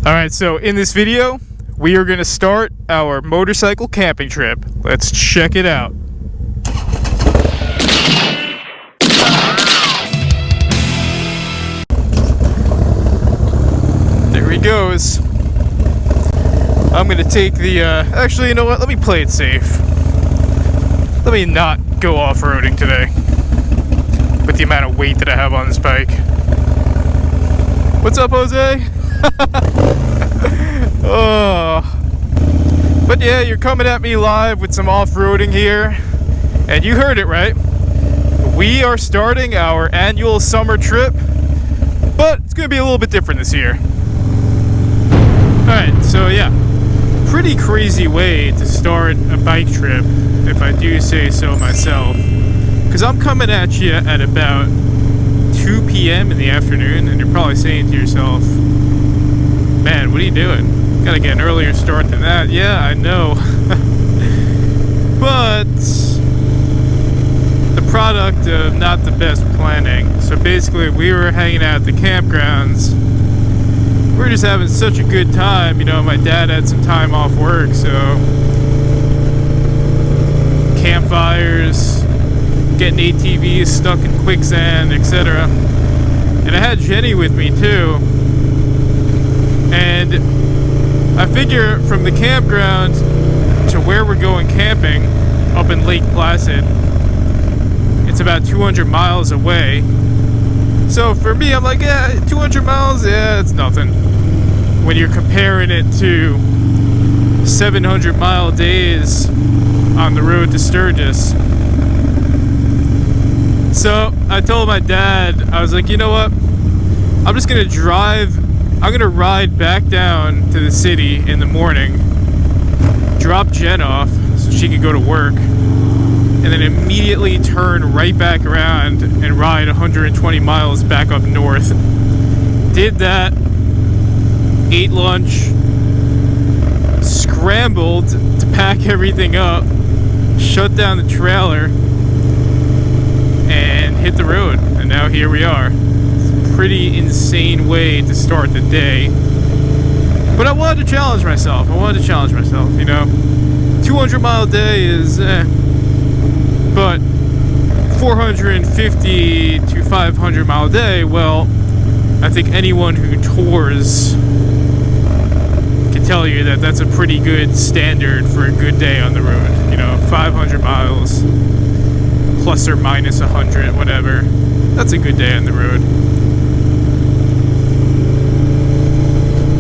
Alright, so in this video, we are going to start our motorcycle camping trip. Let's check it out. There he goes. I'm going to take the, actually, you know what? Let me play it safe. Let me not go off-roading today with the amount of weight that I have on this bike. What's up, Jose? Oh. But yeah, you're coming at me live with some off-roading here, and you heard it right. We are starting our annual summer trip, but it's going to be a little bit different this year. Alright, so yeah, pretty crazy way to start a bike trip, if I do say so myself, because I'm coming at you at about 2 p.m. in the afternoon, and you're probably saying to yourself, man, what are you doing? Gotta get an earlier start than that. Yeah, I know. But the product of not the best planning. So basically, we were hanging out at the campgrounds. We were just having such a good time. You know, my dad had some time off work, so campfires, getting ATVs stuck in quicksand, etc. And I had Jenny with me too. And I figure from the campground to where we're going camping up in Lake Placid, it's about 200 miles away. So for me, I'm like, yeah, 200 miles, yeah, it's nothing. When you're comparing it to 700-mile days on the road to Sturgis. So I told my dad, I was like, you know what? I'm just gonna I'm gonna ride back down to the city in the morning, drop Jen off so she could go to work, and then immediately turn right back around and ride 120 miles back up north. Did that, ate lunch, scrambled to pack everything up, shut down the trailer, and hit the road. And now here we are. Pretty insane way to start the day, but I wanted to challenge myself. You know, 200-mile day is but 450 to 500-mile day, well, I think anyone who tours can tell you that that's a pretty good standard for a good day on the road. You know, 500 miles plus or minus 100, whatever, that's a good day on the road.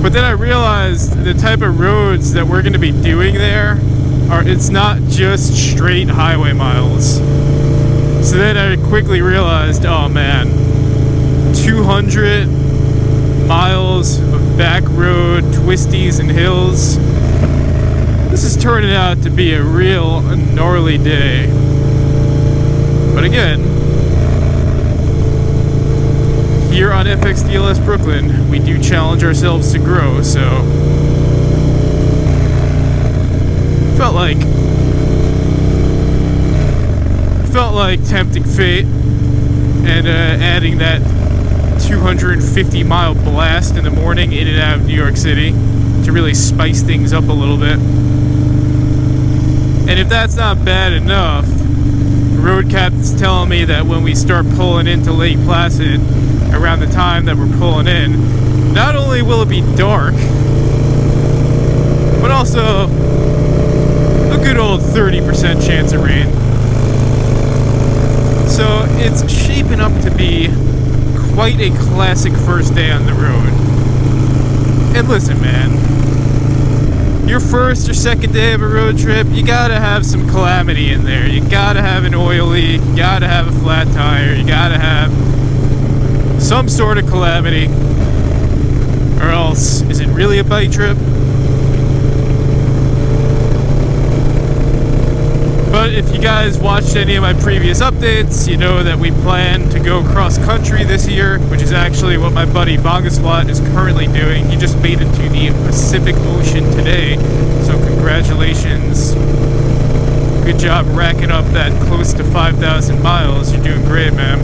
But then I realized the type of roads that we're going to be doing there it's not just straight highway miles. So then I quickly realized, oh man, 200 miles of back road twisties and hills. This is turning out to be a real gnarly day. But again, here on FXDLS Brooklyn, we do challenge ourselves to grow, so felt like tempting fate and adding that 250-mile blast in the morning in and out of New York City to really spice things up a little bit. And if that's not bad enough, road captain's telling me that when we start pulling into Lake Placid, around the time that we're pulling in, not only will it be dark, but also a good old 30% chance of rain. So it's shaping up to be quite a classic first day on the road. And listen, man, your first or second day of a road trip, you gotta have some calamity in there. You gotta have an oil leak, you gotta have a flat tire, you gotta have some sort of calamity, or else is it really a bike trip? But if you guys watched any of my previous updates, you know that we plan to go cross country this year, which is actually what my buddy Bung is currently doing. He just made it to the Pacific Ocean today, so congratulations. Good job racking up that close to 5,000 miles. You're doing great, man.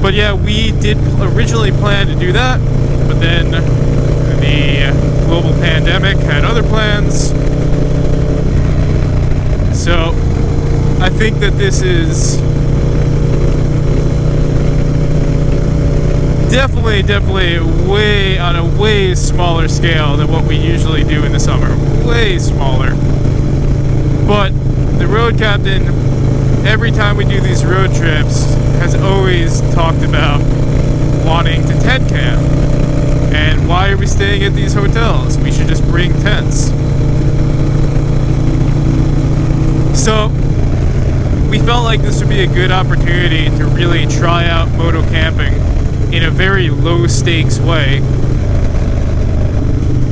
But yeah, we did originally plan to do that. but then the global pandemic had other plans. So I think that this is definitely way on a way smaller scale than what we usually do in the summer. Way smaller. But the road captain, every time we do these road trips, has always talked about wanting to tent camp. And why are we staying at these hotels? We should just bring tents. So we felt like this would be a good opportunity to really try out moto camping in a very low stakes way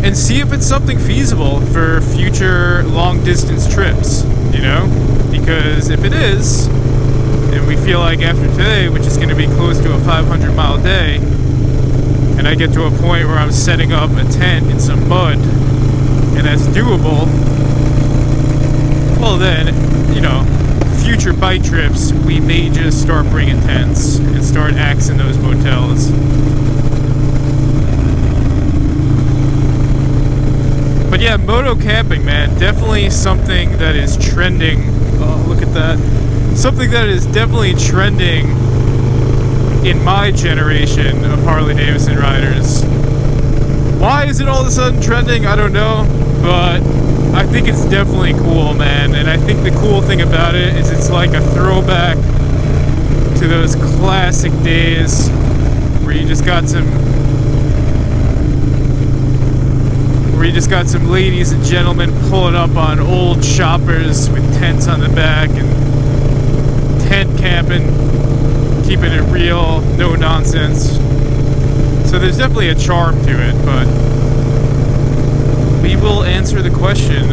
and see if it's something feasible for future long distance trips, you know? Because if it is, and we feel like after today, which is going to be close to a 500-mile day, and I get to a point where I'm setting up a tent in some mud, and that's doable, well then, you know, future bike trips, we may just start bringing tents and start axing those motels. But yeah, moto camping, man, definitely something that is trending. Oh, look at that. Something that is definitely trending in my generation of Harley-Davidson riders. Why is it all of a sudden trending? I don't know, but I think it's definitely cool, man. And I think the cool thing about it is it's like a throwback to those classic days where you just got some ladies and gentlemen pulling up on old choppers with tents on the back and tent camping, keeping it real, no nonsense. So there's definitely a charm to it, but we will answer the question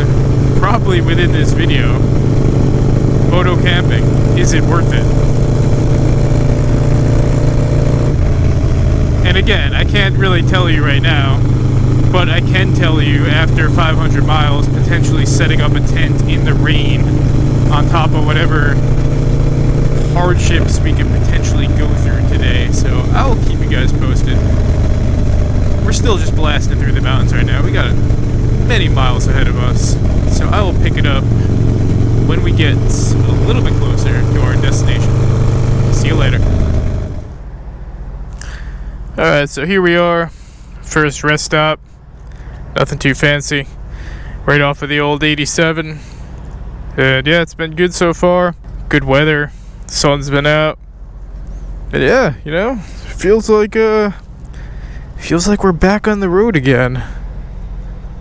probably within this video. Moto camping, is it worth it? And again, I can't really tell you right now, but I can tell you after 500 miles, potentially setting up a tent in the rain on top of whatever hardships we can potentially go through today. So I'll keep you guys posted. We're still just blasting through the mountains right now. We got many miles ahead of us. So I will pick it up when we get a little bit closer to our destination. See you later. Alright, so here we are. First rest stop. Nothing too fancy. Right off of the old 87. And yeah, it's been good so far. Good weather. Sun's been out. And yeah, you know, feels like we're back on the road again.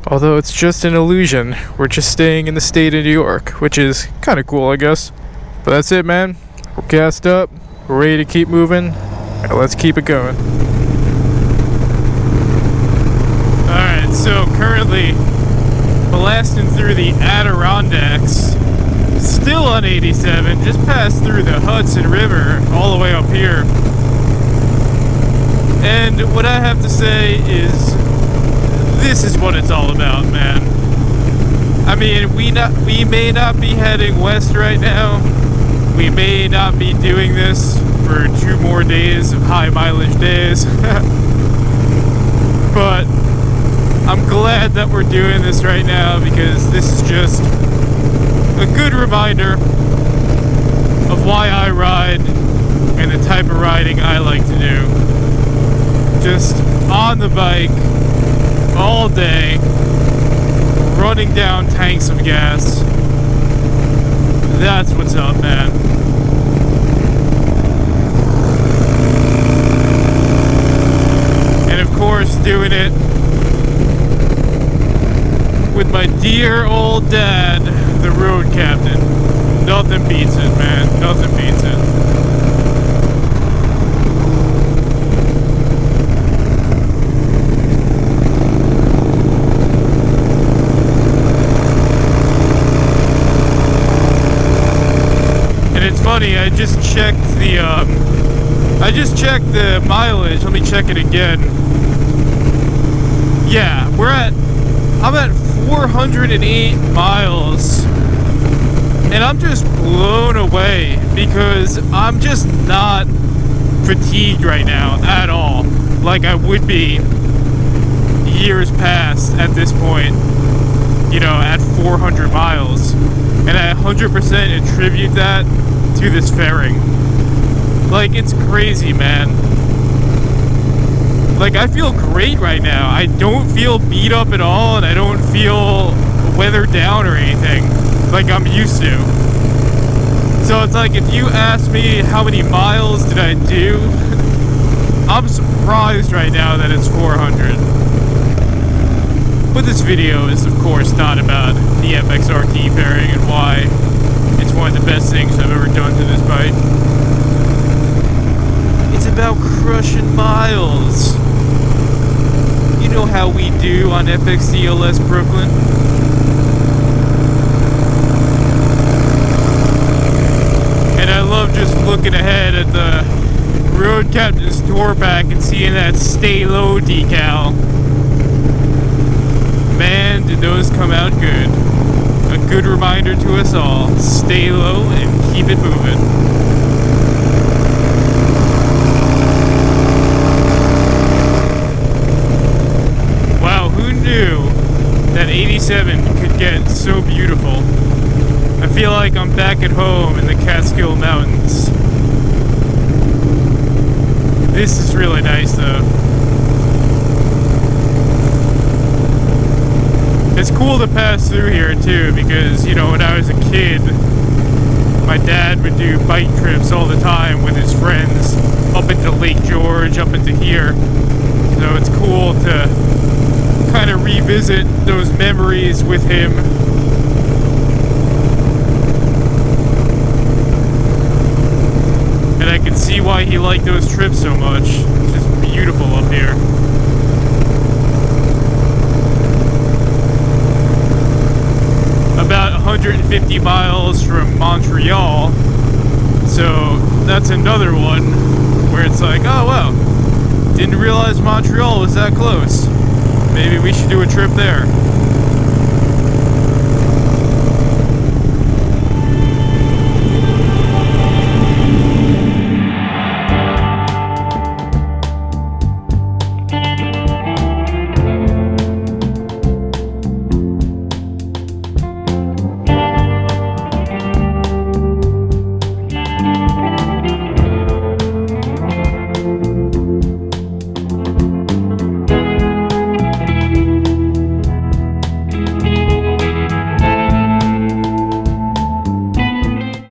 Although it's just an illusion. We're just staying in the state of New York, which is kind of cool, I guess. But that's it, man. We're gassed up. We're ready to keep moving. Now let's keep it going. Alright, so currently blasting through the Adirondacks. Still on 87, just passed through the Hudson River all the way up here. And what I have to say is, this is what it's all about, man. I mean, we may not be heading west right now. We may not be doing this for 2 more days of high mileage days. But I'm glad that we're doing this right now, because this is just a good reminder of why I ride and the type of riding I like to do. Just on the bike all day, running down tanks of gas. That's what's up, man. And of course, doing it with my dear old dad, the road captain. Nothing beats it, man. Nothing beats it. And it's funny, I just checked the mileage. Let me check it again. Yeah, I'm at 408 miles, and I'm just blown away because I'm just not fatigued right now at all, like I would be years past at this point, you know, at 400 miles. And I 100% attribute that to this fairing. Like, it's crazy, man. Like, I feel great right now. I don't feel beat up at all, and I don't feel weathered down or anything like I'm used to. So it's like, if you ask me how many miles did I do, I'm surprised right now that it's 400. But this video is, of course, not about the FXRT fairing and why it's one of the best things I've ever done to this bike. It's about crushing miles. You know how we do on FXDLSBROOKLYN. And I love just looking ahead at the road captain's door back and seeing that stay low decal. Man, did those come out good. A good reminder to us all. Stay low and keep it moving. Wow, who knew that 87 could get so beautiful? I feel like I'm back at home in the Catskill Mountains. This is really nice though. It's cool to pass through here too, because, you know, when I was a kid, my dad would do bike trips all the time with his friends up into Lake George, up into here. So it's cool to kind of revisit those memories with him. And I can see why he liked those trips so much. It's just beautiful up here. About 150 miles from Montreal, so that's another one where it's like, oh well, didn't realize Montreal was that close. Maybe we should do a trip there.